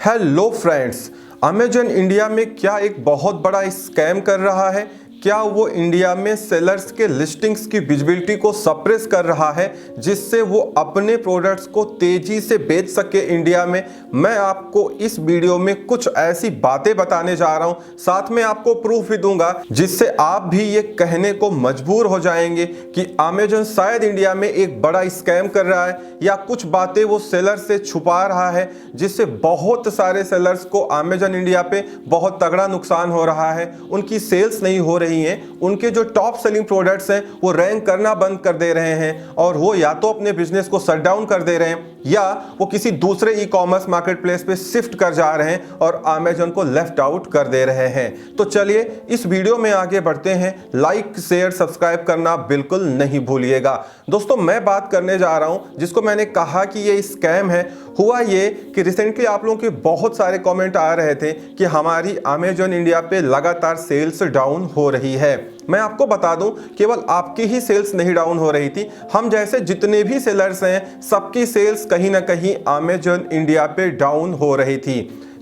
Hello friends, Amazon India में क्या एक बहुत बड़ा स्कैम कर रहा है? क्या वो इंडिया में सेलर्स के लिस्टिंग्स की विजिबिलिटी को सप्रेस कर रहा है जिससे वो अपने प्रोडक्ट्स को तेजी से बेच सके इंडिया में? मैं आपको इस वीडियो में कुछ ऐसी बातें बताने जा रहा हूं, साथ में आपको प्रूफ भी दूंगा जिससे आप भी ये कहने को मजबूर हो जाएंगे कि अमेजन शायद इंडिया में एक बड़ा स्कैम कर रहा है या कुछ बातें वो सेलर से छुपा रहा है जिससे बहुत सारे सेलर्स को अमेजन इंडिया पे बहुत तगड़ा नुकसान हो रहा है। उनकी सेल्स नहीं हो रही हैं, उनके जो टॉप सेलिंग प्रोडक्ट्स हैं वो रैंक करना बंद कर दे रहे हैं और वो या तो अपने बिजनेस को शट डाउन कर दे रहे हैं या वो किसी दूसरे ई कॉमर्स मार्केट प्लेस पे शिफ्ट कर जा रहे हैं और अमेजन को लेफ्ट आउट कर दे रहे हैं। तो चलिए इस वीडियो में आगे बढ़ते हैं। लाइक शेयर सब्सक्राइब करना बिल्कुल नहीं भूलिएगा। दोस्तों, मैं बात करने जा रहा हूं जिसको मैंने कहा कि ये स्कैम है। हुआ ये कि रिसेंटली आप लोगों के बहुत सारे कमेंट आ रहे थे कि हमारी अमेजन इंडिया पे लगातार सेल्स डाउन हो रही है। मैं आपको बता दूं, केवल आपकी ही सेल्स नहीं डाउन हो रही थी, हम जैसे जितने भी सेलर्स हैं सबकी सेल्स कहीं ना कहीं अमेजन इंडिया पे डाउन हो रही थी।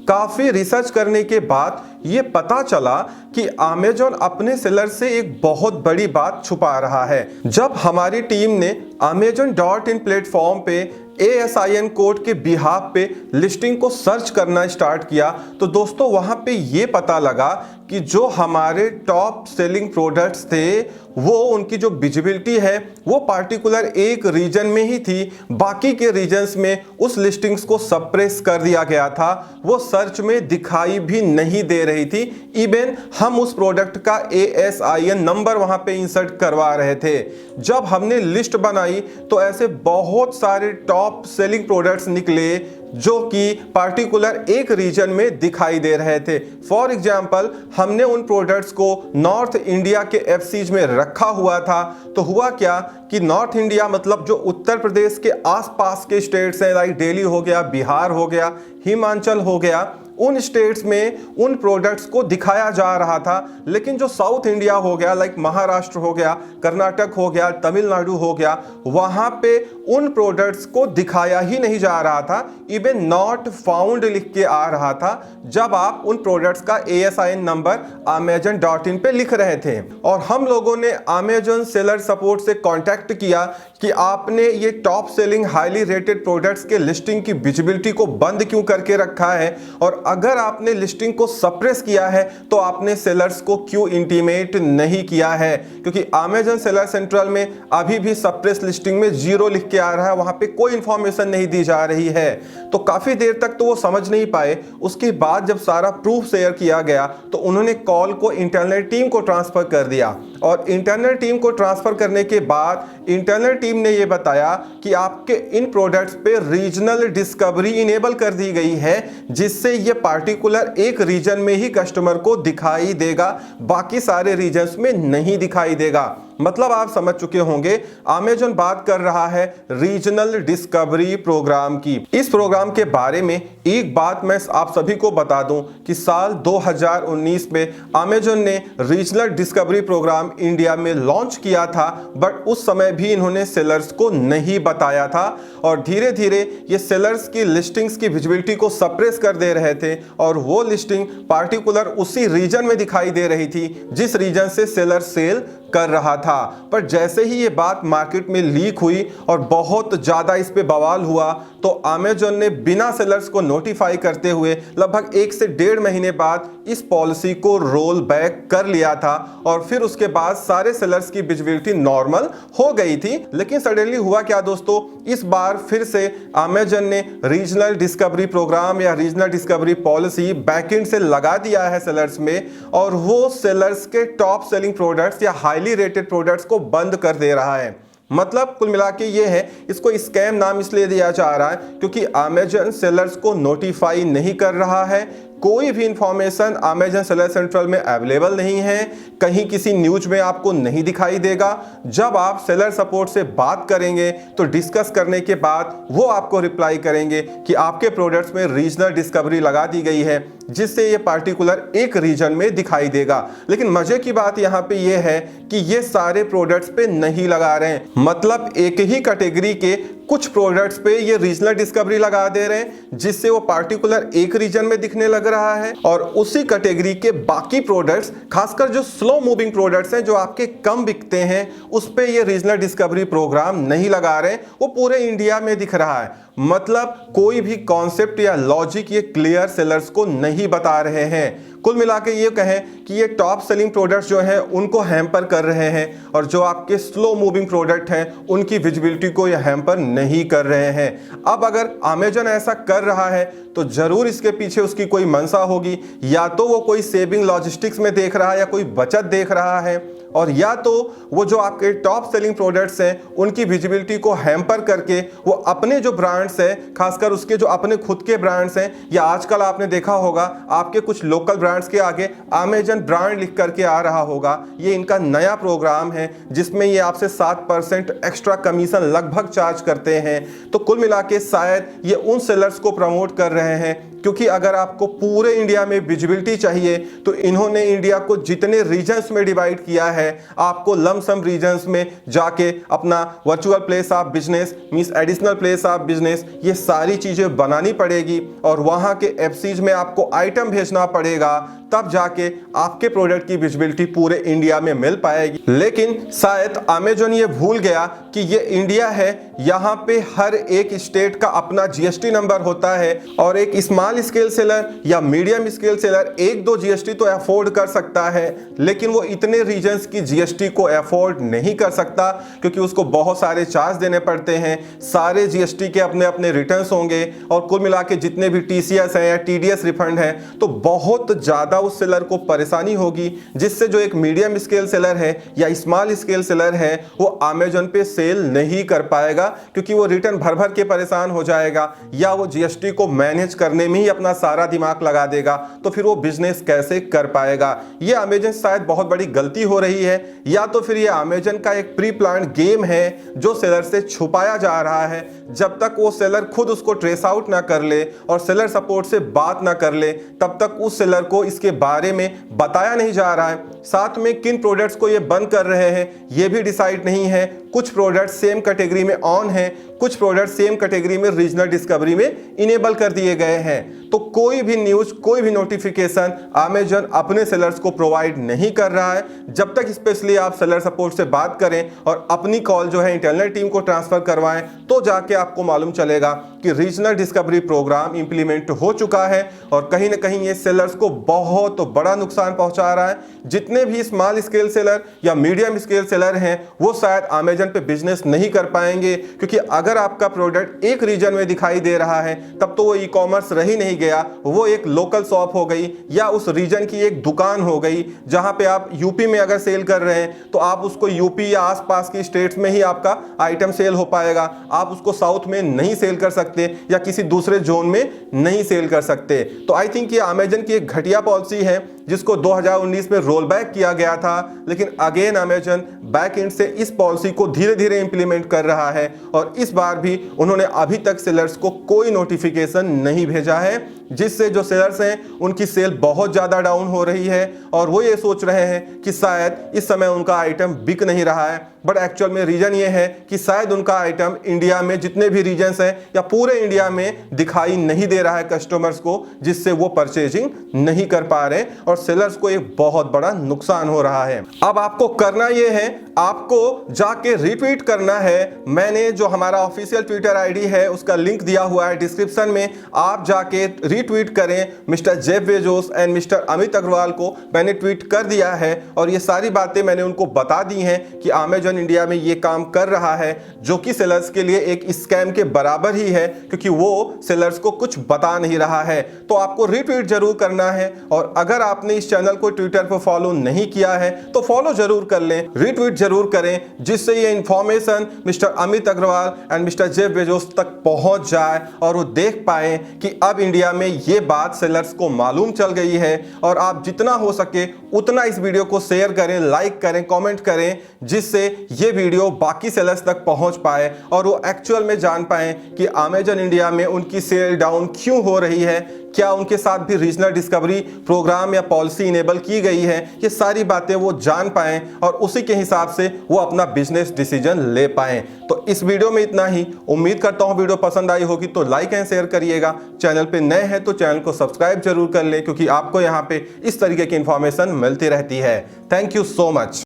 काफी रिसर्च करने के बाद ये पता चला कि अमेजन अपने सेलर से एक बहुत बड़ी बात छुपा रहा है। जब हमारी टीम ने Amazon.in प्लेटफॉर्म पे ASIN कोड के बिहाफ पे लिस्टिंग को सर्च करना स्टार्ट किया तो दोस्तों वहां पे ये पता लगा कि जो हमारे टॉप सेलिंग प्रोडक्ट्स थे वो उनकी जो विजिबिलिटी है वो पार्टिकुलर एक रीजन में ही थी, बाकी के रीजन्स में उस लिस्टिंग्स को सप्रेस कर दिया गया था। वो सर्च में दिखाई भी नहीं दे रही थी। इवन हम उस प्रोडक्ट का ASIN नंबर वहां पे इंसर्ट करवा रहे थे। जब हमने लिस्ट बनाई तो ऐसे बहुत सारे टॉप सेलिंग प्रोडक्ट्स निकले जो कि पार्टिकुलर एक रीजन में दिखाई दे रहे थे। फॉर एग्जाम्पल, हमने उन प्रोडक्ट्स को नॉर्थ इंडिया के एफसीज में रखा हुआ था। तो हुआ क्या कि नॉर्थ इंडिया मतलब जो उत्तर प्रदेश के आसपास के स्टेट्स हैं, लाइक दिल्ली हो गया, बिहार हो गया, हिमाचल हो गया, उन स्टेट्स में उन प्रोडक्ट्स को दिखाया जा रहा था। लेकिन जो साउथ इंडिया हो गया, लाइक महाराष्ट्र हो गया, कर्नाटक हो गया, तमिलनाडु हो गया, वहां पे उन प्रोडक्ट्स को दिखाया ही नहीं जा रहा था। इवन नॉट फाउंड लिख के आ रहा था जब आप उन प्रोडक्ट्स का ASIN नंबर Amazon.in पे लिख रहे थे। और हम लोगों ने Amazon सेलर सपोर्ट से कांटेक्ट किया कि आपने ये top selling highly rated products के लिस्टिंग की विजिबिलिटी को बंद क्यों करके रखा है, और अगर आपने लिस्टिंग को सप्रेस किया है तो आपने सेलर्स को क्यों इंटीमेट नहीं किया है, क्योंकि Amazon सेलर सेंट्रल में अभी भी सप्रेस लिस्टिंग में 0 लिख के आ रहा है, वहां पे कोई इंफॉर्मेशन नहीं दी जा रही है। तो काफी देर तक तो वो समझ नहीं पाए। उसके बाद जब सारा प्रूफ शेयर किया गया तो उन्होंने कॉल को इंटरनल टीम को ट्रांसफर कर दिया और इंटरनल टीम को ट्रांसफर करने के बाद इंटरनल टीम ने ये बताया कि आपके इन प्रोडक्ट्स पे रीजनल डिस्कवरी इनेबल कर दी गई है जिससे ये पार्टिकुलर एक रीजन में ही कस्टमर को दिखाई देगा, बाकी सारे रीजन्स में नहीं दिखाई देगा। मतलब आप समझ चुके होंगे, अमेजन बात कर रहा है रीजनल डिस्कवरी प्रोग्राम की। इस प्रोग्राम के बारे में एक बात मैं आप सभी को बता दूं कि साल 2019 में अमेजन ने रीजनल डिस्कवरी प्रोग्राम इंडिया में लॉन्च किया था, बट उस समय भी इन्होंने सेलर्स को नहीं बताया था और धीरे धीरे ये सेलर्स की लिस्टिंग्स की विजिबिलिटी को सप्रेस कर दे रहे थे और वो लिस्टिंग पार्टिकुलर उसी रीजन में दिखाई दे रही थी जिस रीजन से सेलर सेल कर रहा था। पर जैसे ही ये बात मार्केट में लीक हुई और बहुत ज्यादा इस पे बवाल हुआ तो अमेजन ने बिना सेलर्स को नोटिफाई करते हुए लगभग 1 से 1.5 महीने बाद इस पॉलिसी को रोल बैक कर लिया था और फिर उसके बाद सारे सेलर्स की विजिबिलिटी नॉर्मल हो गई थी। लेकिन सडनली हुआ क्या दोस्तों, इस बार फिर से अमेजन ने रीजनल डिस्कवरी प्रोग्राम या रीजनल डिस्कवरी पॉलिसी बैकएंड से लगा दिया है सेलर्स में और वो सेलर्स के टॉप सेलिंग प्रोडक्ट्स या हाईली रेटेड प्रोडक्ट्स को बंद कर दे रहा है। मतलब कुल मिला के ये है, इसको स्कैम नाम इसलिए दिया जा रहा है क्योंकि अमेजन सेलर्स को नोटिफाई नहीं कर रहा है। कोई भी इंफॉर्मेशन अमेजन सेलर सेंट्रल में अवेलेबल नहीं है, कहीं किसी न्यूज में आपको नहीं दिखाई देगा। जब आप सेलर सपोर्ट से बात करेंगे तो डिस्कस करने के बाद वो आपको रिप्लाई करेंगे कि आपके प्रोडक्ट्स में रीजनल डिस्कवरी लगा दी गई है जिससे ये पार्टिकुलर एक रीजन में दिखाई देगा। लेकिन मजे की बात यहाँ पे ये है कि ये सारे प्रोडक्ट्स पे नहीं लगा रहे हैं। मतलब एक ही कैटेगरी के कुछ प्रोडक्ट्स पे ये रीजनल डिस्कवरी लगा दे रहे हैं, जिससे वो पार्टिकुलर एक रीजन में दिखने लग रहा है, और उसी कैटेगरी के बाकी प्रोडक्ट्स, खासकर जो स्लो मूविंग प्रोडक्ट्स हैं जो आपके कम बिकते हैं, उस पे ये रीजनल डिस्कवरी प्रोग्राम नहीं लगा रहे, वो पूरे इंडिया में दिख रहा है। मतलब कोई भी कॉन्सेप्ट या लॉजिक ये क्लियर सेलर्स को नहीं बता रहे हैं। कुल मिला के ये कहें कि ये टॉप सेलिंग प्रोडक्ट्स जो हैं उनको हैम्पर कर रहे हैं, और जो आपके स्लो मूविंग प्रोडक्ट हैं उनकी विजिबिलिटी को ये हैम्पर नहीं कर रहे हैं। अब अगर अमेजन ऐसा कर रहा है तो जरूर इसके पीछे उसकी कोई मंशा होगी, या तो वो कोई सेविंग लॉजिस्टिक्स में देख रहा है या कोई बचत देख रहा है, और या तो वो जो आपके टॉप सेलिंग प्रोडक्ट्स हैं उनकी विजिबिलिटी को हैम्पर करके वो अपने जो ब्रांड्स हैं, खासकर उसके जो अपने खुद के ब्रांड्स हैं, या आजकल आपने देखा होगा आपके कुछ लोकल ब्रांड्स के आगे अमेजन ब्रांड लिख करके आ रहा होगा, ये इनका नया प्रोग्राम है जिसमें ये आपसे 7% एक्स्ट्रा कमीशन लगभग चार्ज करते हैं। तो कुल मिला के शायद ये उन सेलर्स को प्रमोट कर रहे हैं, क्योंकि अगर आपको पूरे इंडिया में विजिबिलिटी चाहिए तो इन्होंने इंडिया को जितने रीजन्स में डिवाइड किया है, आपको लमसम रीजन्स में जाके अपना virtual place of business means additional place of business, ये सारी चीजें बनानी पड़ेगी, और वहां के एफसीज में आपको आइटम भेजना पड़ेगा, तब जाके आपके प्रोडक्ट की विजिबिलिटी पूरे इंडिया में मिल पाएगी। लेकिन शायद अमेजन ये भूल गया कि ये इंडिया है, यहाँ पे हर एक स्टेट का अपना जीएसटी नंबर होता है, और एक स्मॉल स्केल सेलर या मीडियम स्केल सेलर 1-2 जीएसटी तो अफोर्ड कर सकता है, लेकिन वो इतने रीजन्स की जीएसटी को अफोर्ड नहीं कर सकता, क्योंकि उसको बहुत सारे चार्ज देने पड़ते हैं, सारे जीएसटी के अपने अपने रिटर्न्स होंगे, और कुल मिला के जितने भी टीसीएस हैं या टीडीएस रिफंड है, तो बहुत ज़्यादा उस सेलर को परेशानी होगी, जिससे जो एक मीडियम स्केल सेलर है या स्मॉल स्केल सेलर है वो अमेजन पे सेल नहीं कर पाएगा, क्योंकि वो रिटर्न भर भर के परेशान हो जाएगा, या वो जीएसटी को मैनेज करने में ही अपना सारा दिमाग लगा देगा, तो फिर वो बिजनेस कैसे कर पाएगा। ये अमेजन शायद बहुत बड़ी गलती हो रही है, या तो फिर ये अमेजन का एक प्री प्लान गेम है जो सेलर से छुपाया जा रहा है। जब तक वो सेलर खुद उसको ट्रेस आउट ना कर ले और सेलर सपोर्ट से बात ना कर ले, तब तक उस सेलर को इसके बारे में बताया नहीं जा रहा है। साथ में किन प्रोडक्ट्स को ये बंद कर रहे हैं ये भी डिसाइड नहीं है। कुछ प्रोडक्ट्स सेम कैटेगरी में ऑन है, कुछ प्रोडक्ट सेम कैटेगरी में रीजनल डिस्कवरी में इनेबल कर दिए गए हैं। तो कोई भी न्यूज, कोई भी नोटिफिकेशन अमेजन अपने सेलर्स को प्रोवाइड नहीं कर रहा है। जब तक स्पेशली आप सेलर सपोर्ट से बात करें और अपनी कॉल जो है इंटरनल टीम को ट्रांसफर करवाएं, तो जाके आपको मालूम चलेगा कि रीजनल डिस्कवरी प्रोग्राम इंप्लीमेंट हो चुका है, और कहीं ना कहीं ये सेलर्स को बहुत बड़ा नुकसान पहुंचा रहा है। जितने भी स्मॉल स्केल सेलर या मीडियम स्केल सेलर हैं वो शायद अमेजन पे बिजनेस नहीं कर पाएंगे, क्योंकि अगर आपका प्रोडक्ट एक रीजन में दिखाई दे रहा है तब तो वो ई कॉमर्स रह ही नहीं गया, वो एक लोकल शॉप हो गई या उस रीजन की एक दुकान हो गई। जहां पे आप यूपी में अगर सेल कर रहे हैं तो आप उसको यूपी या आसपास की स्टेट्स में ही आपका आइटम सेल हो पाएगा, आप उसको साउथ में नहीं सेल कर सकते या किसी दूसरे जोन में नहीं सेल कर सकते। तो आई थिंक ये अमेजन की एक घटिया पॉलिसी है जिसको 2019 में रोल बैक किया गया था, लेकिन अगेन अमेजन बैक एंड से इस पॉलिसी को धीरे धीरे इंप्लीमेंट कर रहा है, और इस बार भी उन्होंने अभी तक सेलर्स को कोई नोटिफिकेशन नहीं भेजा है, जिससे जो सेलर्स हैं उनकी सेल बहुत ज़्यादा डाउन हो रही है, और वो ये सोच रहे हैं कि शायद इस समय उनका आइटम बिक नहीं रहा है। बट एक्चुअल में रीजन ये है कि शायद उनका आइटम इंडिया में जितने भी रीजन्स हैं या पूरे इंडिया में दिखाई नहीं दे रहा है कस्टमर्स को, जिससे वो परचेजिंग नहीं कर पा रहे, और सेलर्स को एक बहुत बड़ा नुकसान हो रहा है। अब आपको करना ये है, आपको जाके रिट्वीट करना है। मैंने जो हमारा ऑफिशियल ट्विटर आईडी है उसका लिंक दिया हुआ है डिस्क्रिप्शन में, आप जाके रिट्वीट करें। Mister Jeff Bezos and Mister Amit Agarwal को मैंने ट्वीट कर दिया है, और ये सारी बातें मैंने उनको बता दी हैं कि अमेजन इंडिया में ये काम कर रहा है, जो कि सेलर्स के लिए एक स्कैम के बराबर ही है, क्योंकि वो सेलर्स को कुछ बता नहीं रहा है। तो आपको रिट्वीट जरूर करना है, और अगर आपने इस चैनल को ट्विटर पर फॉलो नहीं किया है तो फॉलो जरूर कर लें, रिट्वीट जरूर करें, जिससे ये information Mister Amit Agarwal and Mister Jeff Bezos तक पहुंच जाए और वो देख पाए कि अब इंडिया में ये बात सेलर्स को मालूम चल गई है। और आप जितना हो सके उतना इस वीडियो को शेयर करें, लाइक करें, कमेंट करें, जिससे ये वीडियो बाकी सेलर्स तक पहुंच पाए और वो एक्चुअल में जान पाए कि अमेजन इंडिया में उनकी सेल डाउन क्यों हो रही है, क्या उनके साथ भी रीजनल डिस्कवरी प्रोग्राम या पॉलिसी इनेबल की गई है, ये सारी बातें वो जान पाएं और उसी के हिसाब से वो अपना बिजनेस डिसीजन ले पाएं। तो इस वीडियो में इतना ही। उम्मीद करता हूं वीडियो पसंद आई होगी तो लाइक एंड शेयर करिएगा। चैनल पे नए हैं तो चैनल को सब्सक्राइब जरूर कर लें, क्योंकि आपको यहाँ पे इस तरीके की इंफॉर्मेशन मिलती रहती है। Thank you so much.